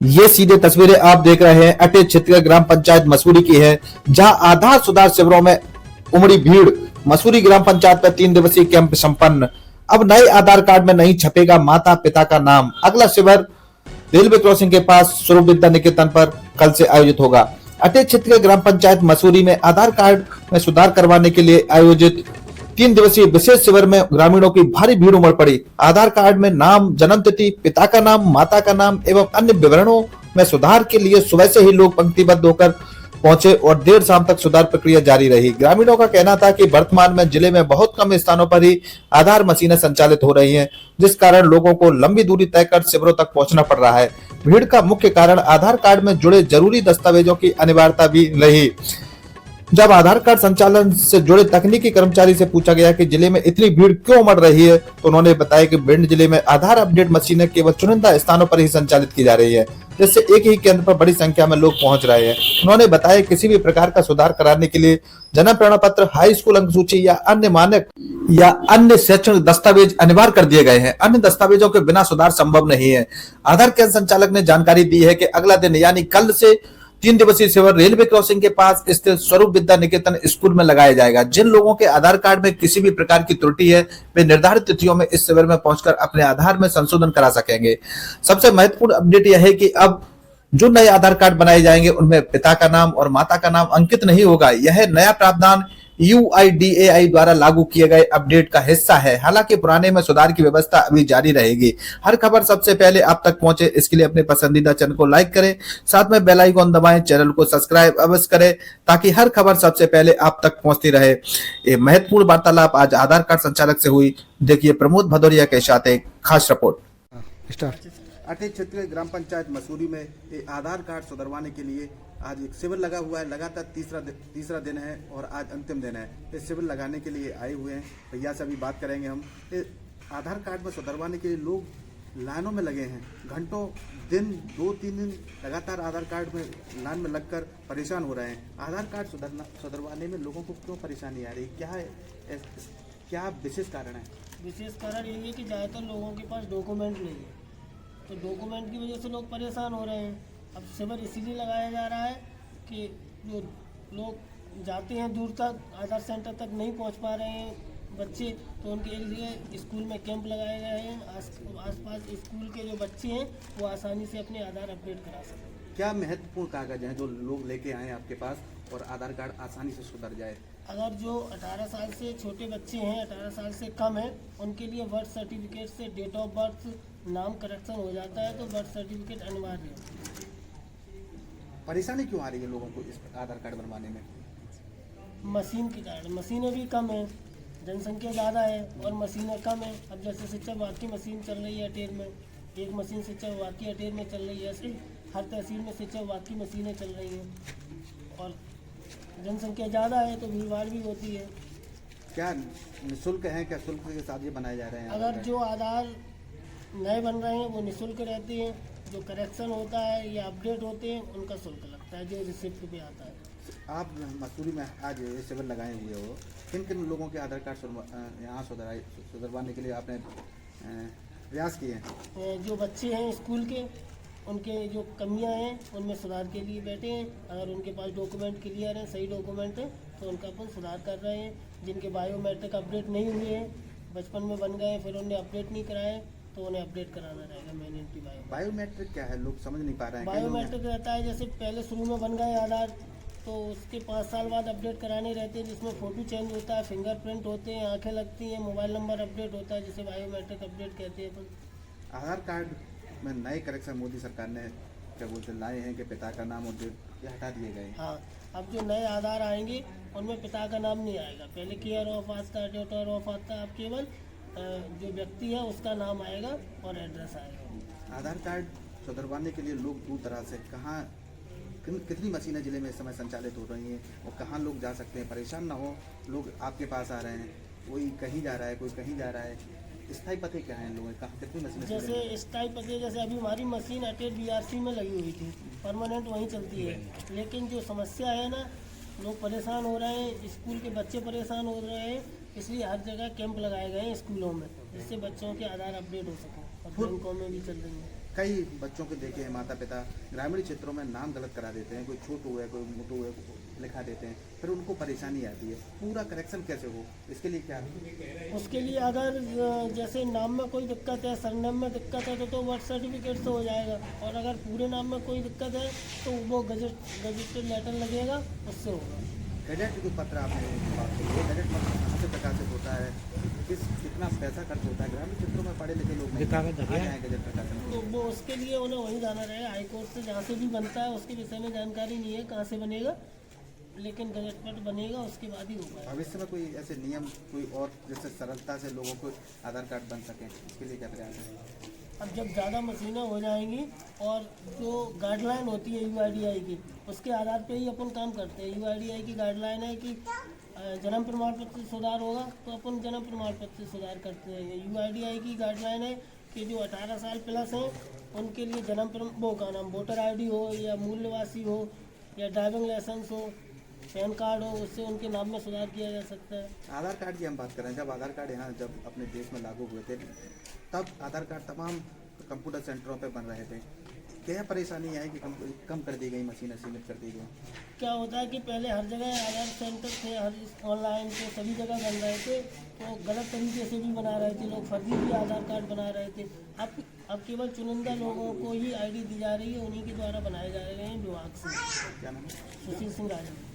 ये सीधे तस्वीरें आप देख रहे हैं अटेर क्षेत्रीय ग्राम पंचायत मसूरी की है, जहां आधार सुधार शिविरों में उमड़ी भीड़। मसूरी ग्राम पंचायत में 3 दिवसीय कैंप संपन्न। अब नए आधार कार्ड में नहीं छपेगा माता पिता का नाम। अगला शिविर रेलवे क्रॉसिंग के पास स्वरूप विद्या निकेतन पर कल से आयोजित होगा। अटेर क्षेत्रीय ग्राम पंचायत मसूरी में आधार कार्ड में सुधार करवाने के लिए आयोजित 3 दिवसीय विशेष शिविर में ग्रामीणों की भारी भीड़ उमड़ पड़ी। आधार कार्ड में नाम, जन्म तिथि, पिता का नाम, माता का नाम एवं अन्य विवरणों में सुधार के लिए सुबह से ही लोग पंक्तिबद्ध होकर पहुंचे और देर शाम तक सुधार प्रक्रिया जारी रही। ग्रामीणों का कहना था कि वर्तमान में जिले में बहुत कम स्थानों पर ही आधार मशीनें संचालित हो रही हैं, जिस कारण लोगों को लंबी दूरी तय कर शिविरों तक पहुंचना पड़ रहा है। भीड़ का मुख्य कारण आधार कार्ड में जुड़े जरूरी दस्तावेजों की अनिवार्यता भी रही। जब आधार कार्ड संचालन से जुड़े तकनीकी कर्मचारी से पूछा गया कि जिले में इतनी भीड़ क्यों उमड़ रही है, तो उन्होंने बताया कि भिंड जिले में आधार अपडेट मशीनें केवल चुनिंदा स्थानों पर ही संचालित की जा रही है, जिससे एक ही केंद्र पर बड़ी संख्या में लोग पहुंच रहे हैं। उन्होंने बताया किसी भी प्रकार का सुधार कराने के लिए जन्म प्रमाण पत्र, हाई स्कूल अंक सूची या अन्य मानक या अन्य शैक्षणिक दस्तावेज अनिवार्य कर दिए गए हैं। अन्य दस्तावेजों के बिना सुधार संभव नहीं है। आधार केंद्र संचालक ने जानकारी दी है कि अगला दिन यानी कल से 3 दिवसीय शिविर रेलवे क्रॉसिंग के पास स्थित स्वरूप विद्या निकेतन स्कूल में लगाया जाएगा। जिन लोगों के आधार कार्ड में किसी भी प्रकार की त्रुटि है, वे निर्धारित तिथियों में इस शिविर में पहुंचकर अपने आधार में संशोधन करा सकेंगे। सबसे महत्वपूर्ण अपडेट यह है कि अब जो नए आधार कार्ड बनाए जाएंगे उनमें पिता का नाम और माता का नाम अंकित नहीं होगा। यह नया प्रावधान UIDAI द्वारा लागू किए गए अपडेट का हिस्सा है। हालांकि पुराने में सुधार की व्यवस्था अभी जारी रहेगी। हर खबर सबसे पहले आप तक पहुंचे, इसके लिए अपने पसंदीदा चैनल को लाइक करें, साथ में बेल आइकन दबाएं, चैनल को सब्सक्राइब अवश्य करें ताकि हर खबर सबसे पहले आप तक पहुंचती रहे। ये महत्वपूर्ण वार्तालाप आज आधार कार्ड संचालक से हुई। देखिए प्रमोद भदौरिया के साथ एक खास रिपोर्ट। अटेर क्षेत्रीय ग्राम पंचायत मसूरी में आधार कार्ड सुधरवाने के लिए आज एक शिविर लगा हुआ है। लगातार तीसरा दिन है और आज अंतिम दिन है। इस शिविर लगाने के लिए आए हुए हैं भैया से अभी बात करेंगे हम। आधार कार्ड में सुधरवाने के लिए लोग लाइनों में लगे हैं, घंटों दिन 2-3 दिन लगातार आधार कार्ड में लाइन में लगकर परेशान हो रहे हैं। आधार कार्ड सुधरवाने में लोगों को क्यों परेशानी आ रही है, क्या विशेष कारण है? विशेष कारण यही है कि ज़्यादातर लोगों के पास डॉक्यूमेंट नहीं है, तो डॉक्यूमेंट की वजह से लोग परेशान हो रहे हैं। अब शिविर इसीलिए लगाया जा रहा है कि जो लोग जाते हैं दूर तक, आधार सेंटर तक नहीं पहुंच पा रहे हैं बच्चे, तो उनके लिए स्कूल में कैंप लगाए गए हैं। आसपास स्कूल के जो बच्चे हैं वो आसानी से अपने आधार अपडेट करा सकें। क्या महत्वपूर्ण कागज हैं जो लोग लेके आए आपके पास और आधार कार्ड आसानी से सुधर जाए? अगर जो 18 साल से छोटे बच्चे हैं, 18 साल से कम है, उनके लिए बर्थ सर्टिफिकेट से डेट ऑफ बर्थ, नाम करेक्शन हो जाता है, तो बर्थ सर्टिफिकेट अनिवार्य है। परेशानी क्यों आ रही है लोगों को इस आधार कार्ड बनवाने में? मशीन के कारण। मशीनें भी कम है, जनसंख्या ज़्यादा है और मशीनें कम है। अब जैसे शिक्षा विभाग की मशीन चल रही है अटेर में, एक मशीन शिक्षा विभाग की अटेर में चल रही है, ऐसे हर तहसील में शिक्षा विभाग की मशीनें चल रही हैं और जनसंख्या ज़्यादा है तो भीड़ भी होती है। क्या निःशुल्क है? क्या शुल्क के साथ ये बनाए जा रहे हैं? अगर जो आधार नए बन रहे हैं वो निःशुल्क रहते हैं, जो करेक्शन होता है या अपडेट होते हैं उनका शुल्क लगता है, जो रिसिप्ट पे आता है। आप मसूरी में आज ये शिविर लगाए हुए हो, किन किन लोगों के आधार कार्ड यहाँ सुधरवाने के लिए आपने प्रयास किए हैं? जो बच्चे हैं स्कूल के, उनके जो कमियां हैं उनमें सुधार के लिए बैठे हैं। अगर उनके पास डॉक्यूमेंट क्लियर हैं, सही डॉक्यूमेंट है, तो उनका अपन सुधार कर रहे हैं। जिनके बायोमेट्रिक अपडेट नहीं हुए हैं, बचपन में बन गए फिर उन्हें अपडेट नहीं कराए, तो उन्हें अपडेट कराना रहेगा मैन्युअली। बायोमेट्रिक क्या है, लोग समझ नहीं पा रहे हैं। बायोमेट्रिक रहता है जैसे पहले शुरू में बन गए आधार, तो उसके 5 साल बाद अपडेट कराने रहते हैं, जिसमें फ़ोटो चेंज होता है, फिंगरप्रिंट होते हैं, आंखें लगती हैं, मोबाइल नंबर अपडेट होता है, जिसे बायोमेट्रिक अपडेट कहते हैं अपन। आधार कार्ड में नए करेक्शन मोदी सरकार ने क्या बोलते लाए हैं कि पिता का नाम और डेट ये हटा दिए गए। हाँ, अब जो नए आधार आएंगे उनमें पिता का नाम नहीं आएगा, पहले केयर ऑफ आता है, डेट ऑफ आता है। अब केवल जो व्यक्ति है उसका नाम आएगा और एड्रेस आएगा। आधार कार्ड सुधरवाने के लिए लोग दूर दराज से कितनी मशीनें जिले में इस समय संचालित हो रही हैं और कहाँ लोग जा सकते हैं? परेशान ना हो, लोग आपके पास आ रहे हैं, कोई कहीं जा रहा है, कोई कहीं जा रहा है। स्थायी पते क्या हैं लोगों के, कहाँ कितनी मशीनें? जैसे स्थायी पते, जैसे अभी हमारी मशीन अटेर BRC में लगी हुई थी, परमानेंट वहीं चलती है। लेकिन जो समस्या है ना, लोग परेशान हो रहे हैं, स्कूल के बच्चे परेशान हो रहे हैं, इसलिए हर जगह कैंप लगाए गए हैं स्कूलों में, जिससे बच्चों के आधार अपडेट हो सके और बैंकों में भी चल रही है। कई बच्चों को देखे हैं माता पिता ग्रामीण क्षेत्रों में नाम गलत करा देते हैं, कोई छोटू है कोई मोटू है लिखा देते हैं, फिर उनको परेशानी आती है। पूरा करेक्शन कैसे हो, इसके लिए क्या उसके लिए अगर जैसे नाम में कोई दिक्कत है, सरनेम में दिक्कत है तो बर्थ सर्टिफिकेट से हो जाएगा, और अगर पूरे नाम में कोई दिक्कत है तो वो गजेटेड लेटर लगेगा, उससे होगा। गजट जो पत्र आपने बात की है, गजट पत्र कहाँ से प्रकाशित होता है, कितना पैसा खर्च होता है? ग्रामीण क्षेत्रों में पढ़े लिखे लोग नहीं हैं गजट प्रकाशन तो वो उसके लिए उन्हें वहीं जाना रहेगा हाई कोर्ट से, जहाँ से भी बनता है उसके विषय में जानकारी नहीं है कहाँ से बनेगा, लेकिन गजट पत्र बनेगा उसके बाद ही होगा। भविष्य में कोई ऐसे नियम कोई और जैसे सरलता से लोगों को आधार कार्ड बन सके, इसके लिए क्या प्रयास है? अब जब ज़्यादा मशीनें हो जाएंगी और जो गाइडलाइन होती है UIDAI की, उसके आधार पे ही अपन काम करते हैं। UIDAI की गाइडलाइन है कि जन्म प्रमाण पत्र से सुधार होगा तो अपन जन्म प्रमाण पत्र से सुधार करते हैं। UIDAI की गाइडलाइन है कि जो 18 साल प्लस हैं उनके लिए वोटर ID हो या मूल निवासी हो या ड्राइविंग लाइसेंस हो, पैन कार्ड हो, उससे उनके नाम में सुधार किया जा सकता है। आधार कार्ड की हम बात करें, जब आधार कार्ड यहाँ जब अपने देश में लागू हुए थे तब आधार कार्ड तमाम कंप्यूटर सेंटरों पे बन रहे थे। क्या परेशानी आई कि कम कर दी गई, मशीनें सीमित कर दी गई? क्या होता है कि पहले हर जगह आधार सेंटर थे, हर ऑनलाइन तो सभी जगह बन रहे थे, तो गलत तरीके से भी बना रहे थे लोग, फर्जी भी आधार कार्ड बना रहे थे। अब केवल चुनिंदा लोगों को ही ID दी जा रही है, उन्हीं के द्वारा बनाए जा रहे हैं विभाग से। क्या नाम है? सुशील सिंह राजा।